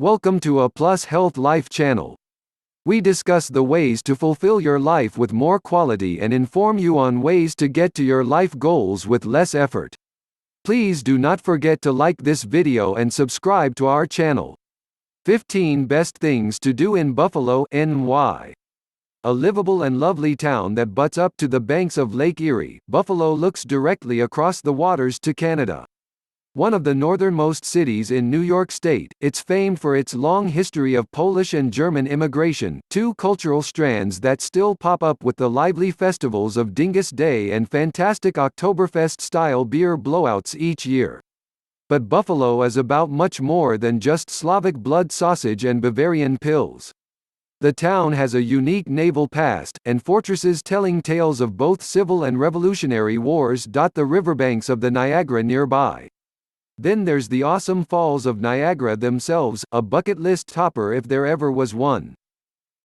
Welcome to A Plus Health Life channel. We discuss the ways to fulfill your life with more quality and inform you on ways to get to your life goals with less effort. Please do not forget to like this video and subscribe to our channel. 15 Best Things to Do in Buffalo, NY. A livable and lovely town that butts up to the banks of Lake Erie, Buffalo looks directly across the waters to Canada. One of the northernmost cities in New York State, it's famed for its long history of Polish and German immigration, two cultural strands that still pop up with the lively festivals of Dingus Day and fantastic Oktoberfest-style beer blowouts each year. But Buffalo is about much more than just Slavic blood sausage and Bavarian pills. The town has a unique naval past, and fortresses telling tales of both civil and revolutionary wars dot the riverbanks of the Niagara nearby. Then there's the awesome Falls of Niagara themselves, a bucket list topper if there ever was one.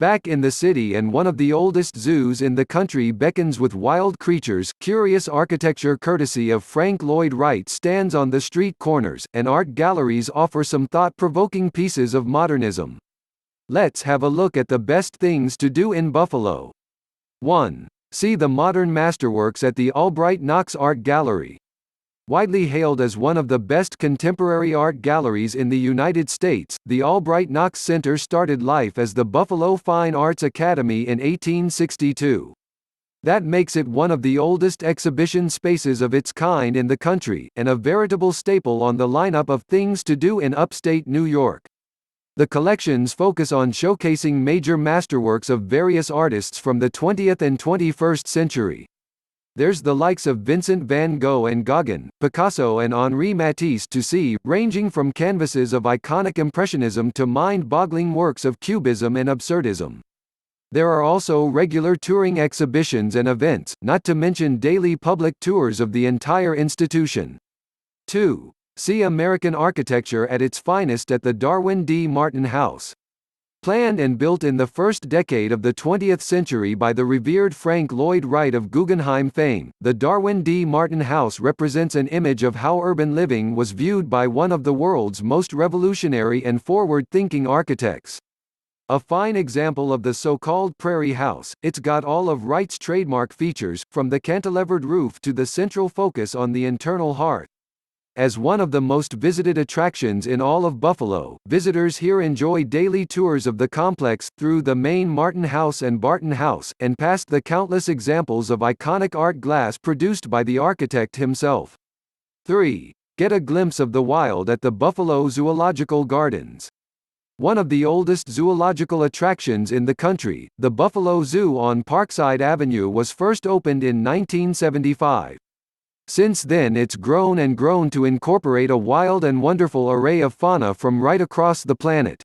Back in the city, and one of the oldest zoos in the country beckons with wild creatures, curious architecture courtesy of Frank Lloyd Wright stands on the street corners, and art galleries offer some thought-provoking pieces of modernism. Let's have a look at the best things to do in Buffalo. 1. See the modern masterworks at the Albright Knox Art Gallery. Widely hailed as one of the best contemporary art galleries in the United States, the Albright Knox Center started life as the Buffalo Fine Arts Academy in 1862. That makes it one of the oldest exhibition spaces of its kind in the country, and a veritable staple on the lineup of things to do in upstate New York. The collections focus on showcasing major masterworks of various artists from the 20th and 21st century. There's the likes of Vincent van Gogh and Gauguin, Picasso and Henri Matisse to see, ranging from canvases of iconic Impressionism to mind-boggling works of Cubism and Absurdism. There are also regular touring exhibitions and events, not to mention daily public tours of the entire institution. 2. See American architecture at its finest at the Darwin D Martin House. Planned and built in the first decade of the 20th century by the revered Frank Lloyd Wright of Guggenheim fame, the Darwin D Martin House represents an image of how urban living was viewed by one of the world's most revolutionary and forward-thinking architects. A fine example of the so-called Prairie House, it's got all of Wright's trademark features, from the cantilevered roof to the central focus on the internal hearth. As one of the most visited attractions in all of Buffalo, visitors here enjoy daily tours of the complex, through the main Martin House and Barton House, and past the countless examples of iconic art glass produced by the architect himself. 3. Get a glimpse of the wild at the Buffalo Zoological Gardens. One of the oldest zoological attractions in the country, the Buffalo Zoo on Parkside Avenue was first opened in 1975. Since then it's grown and grown to incorporate a wild and wonderful array of fauna from right across the planet.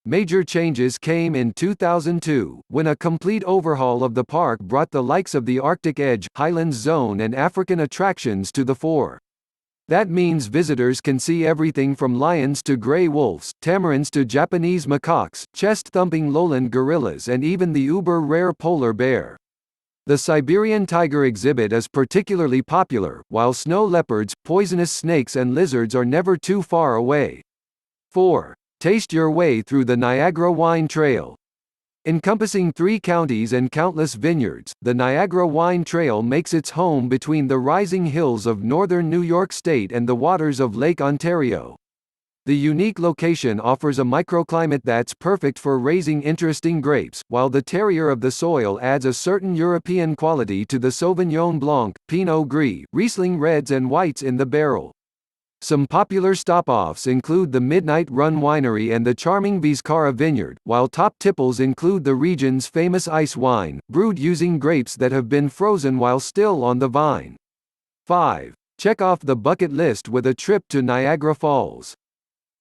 Major changes came in 2002, when a complete overhaul of the park brought the likes of the Arctic Edge, Highlands Zone and African attractions to the fore. That means visitors can see everything from lions to gray wolves, tamarins to Japanese macaques, chest-thumping lowland gorillas and even the uber-rare polar bear. The Siberian tiger exhibit is particularly popular, while snow leopards, poisonous snakes and lizards are never too far away. 4. Taste your way through the Niagara Wine Trail. Encompassing 3 counties and countless vineyards, the Niagara Wine Trail makes its home between the rising hills of northern New York State and the waters of Lake Ontario. The unique location offers a microclimate that's perfect for raising interesting grapes, while the terroir of the soil adds a certain European quality to the Sauvignon Blanc, Pinot Gris, Riesling reds and whites in the barrel. Some popular stop-offs include the Midnight Run Winery and the charming Vizcara Vineyard, while top tipples include the region's famous ice wine, brewed using grapes that have been frozen while still on the vine. 5. Check off the bucket list with a trip to Niagara Falls.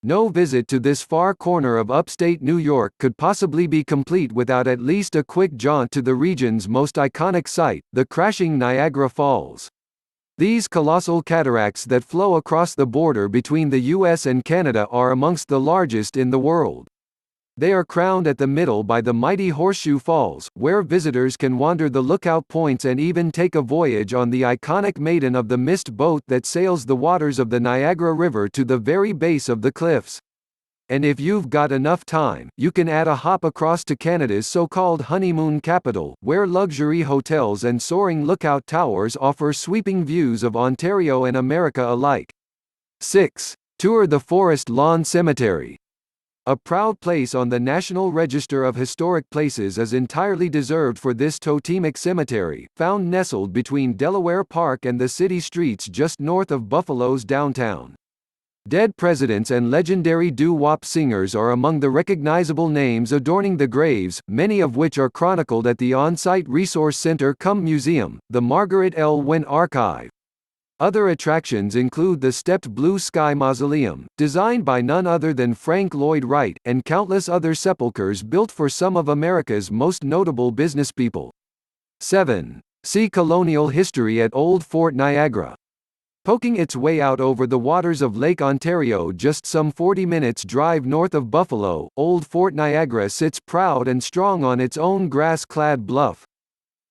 No visit to this far corner of upstate New York could possibly be complete without at least a quick jaunt to the region's most iconic site, the crashing Niagara Falls. These colossal cataracts that flow across the border between the US and Canada are amongst the largest in the world. They are crowned at the middle by the mighty Horseshoe Falls, where visitors can wander the lookout points and even take a voyage on the iconic Maiden of the Mist boat that sails the waters of the Niagara River to the very base of the cliffs. And if you've got enough time, you can add a hop across to Canada's so-called honeymoon capital, where luxury hotels and soaring lookout towers offer sweeping views of Ontario and America alike. 6. Tour the Forest Lawn Cemetery. A proud place on the National Register of Historic Places is entirely deserved for this totemic cemetery, found nestled between Delaware Park and the city streets just north of Buffalo's downtown. Dead presidents and legendary doo-wop singers are among the recognizable names adorning the graves, many of which are chronicled at the on-site resource center-cum-museum, the Margaret L. Wynne Archive. Other attractions include the stepped Blue Sky Mausoleum, designed by none other than Frank Lloyd Wright, and countless other sepulchres built for some of America's most notable businesspeople. 7. See colonial history at Old Fort Niagara. Poking its way out over the waters of Lake Ontario just some 40 minutes drive north of Buffalo, Old Fort Niagara sits proud and strong on its own grass-clad bluff.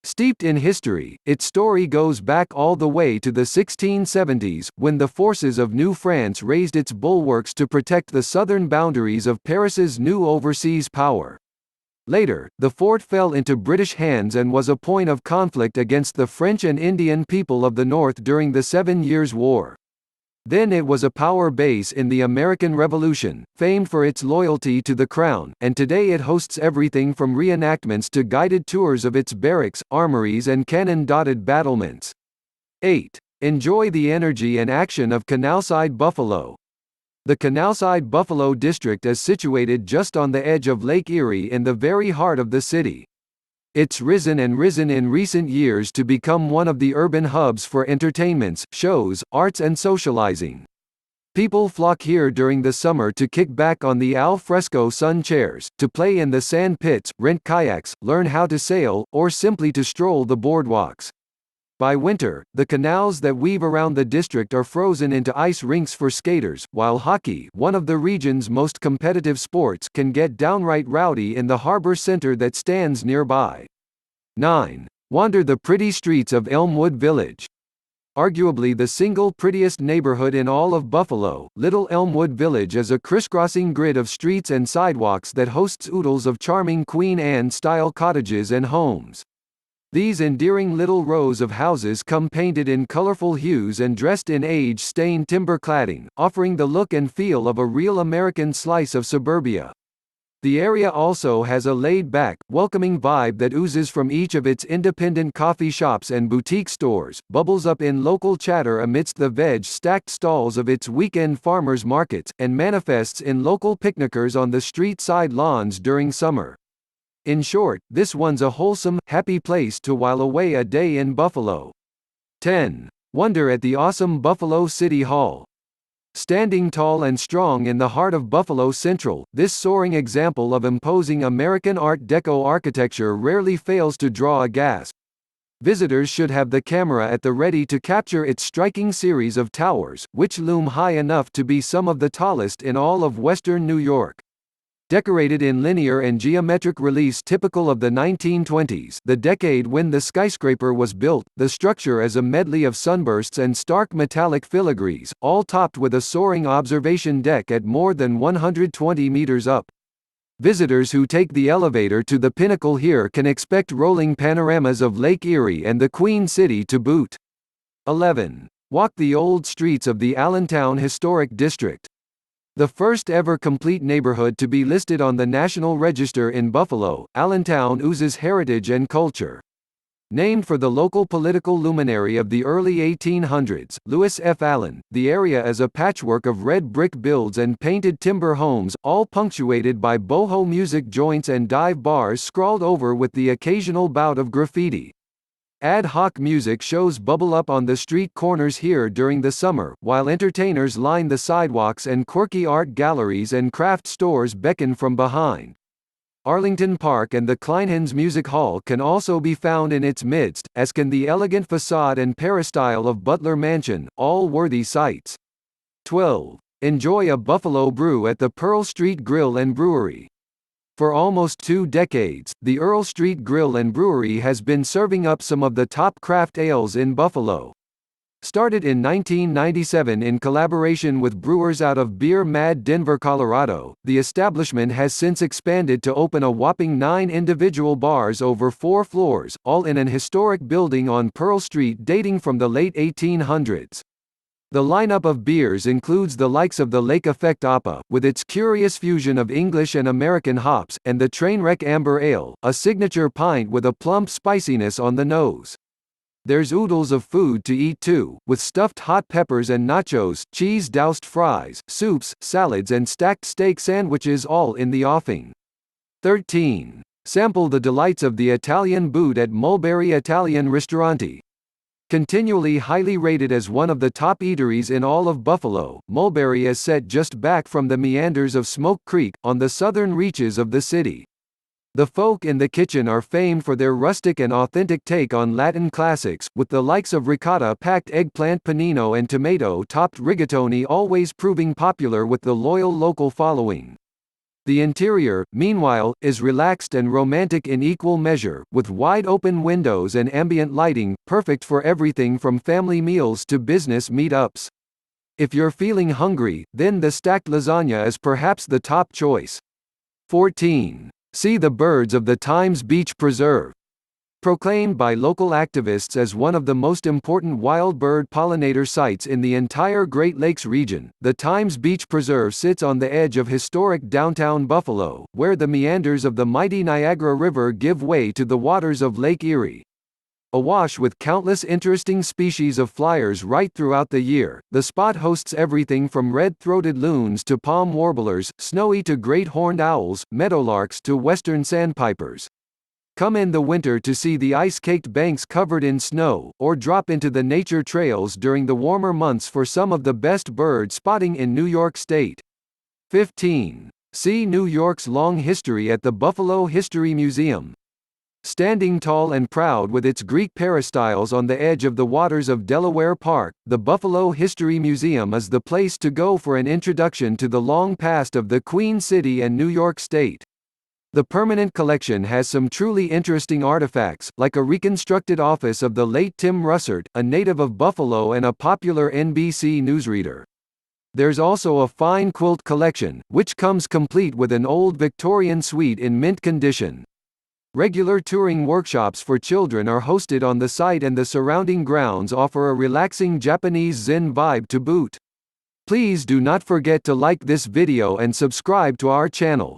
Steeped in history, its story goes back all the way to the 1670s, when the forces of New France raised its bulwarks to protect the southern boundaries of Paris's new overseas power. Later, the fort fell into British hands and was a point of conflict against the French and Indian people of the North during the 7 Years' War. Then it was a power base in the American Revolution, famed for its loyalty to the Crown, and today it hosts everything from reenactments to guided tours of its barracks, armories and cannon-dotted battlements. 8. Enjoy the energy and action of Canalside Buffalo. The Canalside Buffalo district is situated just on the edge of Lake Erie in the very heart of the city. It's risen in recent years to become one of the urban hubs for entertainments, shows, arts and socializing. People flock here during the summer to kick back on the al fresco sun chairs, to play in the sand pits, rent kayaks, learn how to sail, or simply to stroll the boardwalks. By winter, the canals that weave around the district are frozen into ice rinks for skaters, while hockey, one of the region's most competitive sports, can get downright rowdy in the harbor center that stands nearby. 9. Wander the pretty streets of Elmwood Village. Arguably the single prettiest neighborhood in all of Buffalo, Little Elmwood Village is a crisscrossing grid of streets and sidewalks that hosts oodles of charming Queen Anne-style cottages and homes. These endearing little rows of houses come painted in colorful hues and dressed in age-stained timber cladding, offering the look and feel of a real American slice of suburbia. The area also has a laid-back, welcoming vibe that oozes from each of its independent coffee shops and boutique stores, bubbles up in local chatter amidst the veg-stacked stalls of its weekend farmers markets, and manifests in local picnickers on the street-side lawns during summer. In short, this one's a wholesome, happy place to while away a day in Buffalo. 10. Wonder at the awesome Buffalo City Hall. Standing tall and strong in the heart of Buffalo Central, this soaring example of imposing American Art Deco architecture rarely fails to draw a gasp. Visitors should have the camera at the ready to capture its striking series of towers, which loom high enough to be some of the tallest in all of western New York. Decorated in linear and geometric reliefs typical of the 1920s, the decade when the skyscraper was built, the structure is a medley of sunbursts and stark metallic filigrees, all topped with a soaring observation deck at more than 120 meters up. Visitors who take the elevator to the pinnacle here can expect rolling panoramas of Lake Erie and the Queen City to boot. 11. Walk the old streets of the Allentown Historic District. The first ever complete neighborhood to be listed on the National Register in Buffalo, Allentown oozes heritage and culture. Named for the local political luminary of the early 1800s, Lewis F. Allen, the area is a patchwork of red brick builds and painted timber homes, all punctuated by boho music joints and dive bars scrawled over with the occasional bout of graffiti. Ad hoc music shows bubble up on the street corners here during the summer, while entertainers line the sidewalks and quirky art galleries and craft stores beckon from behind. Arlington Park and the Kleinhans Music Hall can also be found in its midst, as can the elegant facade and peristyle of Butler Mansion, all worthy sights. 12. Enjoy a Buffalo brew at the Pearl Street Grill and Brewery. For almost 2 decades, the Earl Street Grill and Brewery has been serving up some of the top craft ales in Buffalo. Started in 1997 in collaboration with brewers out of Beer Mad Denver, Colorado, the establishment has since expanded to open a whopping 9 individual bars over 4 floors, all in an historic building on Pearl Street dating from the late 1800s. The lineup of beers includes the likes of the Lake Effect APA, with its curious fusion of English and American hops, and the Trainwreck Amber Ale, a signature pint with a plump spiciness on the nose. There's oodles of food to eat too, with stuffed hot peppers and nachos, cheese-doused fries, soups, salads and stacked steak sandwiches all in the offing. 13. Sample the delights of the Italian boot at Mulberry Italian Ristorante. Continually highly rated as one of the top eateries in all of Buffalo, Mulberry is set just back from the meanders of Smoke Creek, on the southern reaches of the city. The folk in the kitchen are famed for their rustic and authentic take on Latin classics, with the likes of ricotta-packed eggplant panino and tomato-topped rigatoni always proving popular with the loyal local following. The interior, meanwhile, is relaxed and romantic in equal measure, with wide-open windows and ambient lighting, perfect for everything from family meals to business meetups. If you're feeling hungry, then the stacked lasagna is perhaps the top choice. 14. See the birds of the Times Beach Preserve. Proclaimed by local activists as one of the most important wild bird pollinator sites in the entire Great Lakes region, the Times Beach Preserve sits on the edge of historic downtown Buffalo, where the meanders of the mighty Niagara River give way to the waters of Lake Erie. Awash with countless interesting species of flyers right throughout the year, the spot hosts everything from red-throated loons to palm warblers, snowy to great horned owls, meadowlarks to western sandpipers. Come in the winter to see the ice-caked banks covered in snow, or drop into the nature trails during the warmer months for some of the best bird spotting in New York State. 15. See New York's long history at the Buffalo History Museum. Standing tall and proud with its Greek peristyles on the edge of the waters of Delaware Park, the Buffalo History Museum is the place to go for an introduction to the long past of the Queen City and New York State. The permanent collection has some truly interesting artifacts, like a reconstructed office of the late Tim Russert, a native of Buffalo and a popular NBC newsreader. There's also a fine quilt collection, which comes complete with an old Victorian suite in mint condition. Regular touring workshops for children are hosted on the site, and the surrounding grounds offer a relaxing Japanese Zen vibe to boot. Please do not forget to like this video and subscribe to our channel.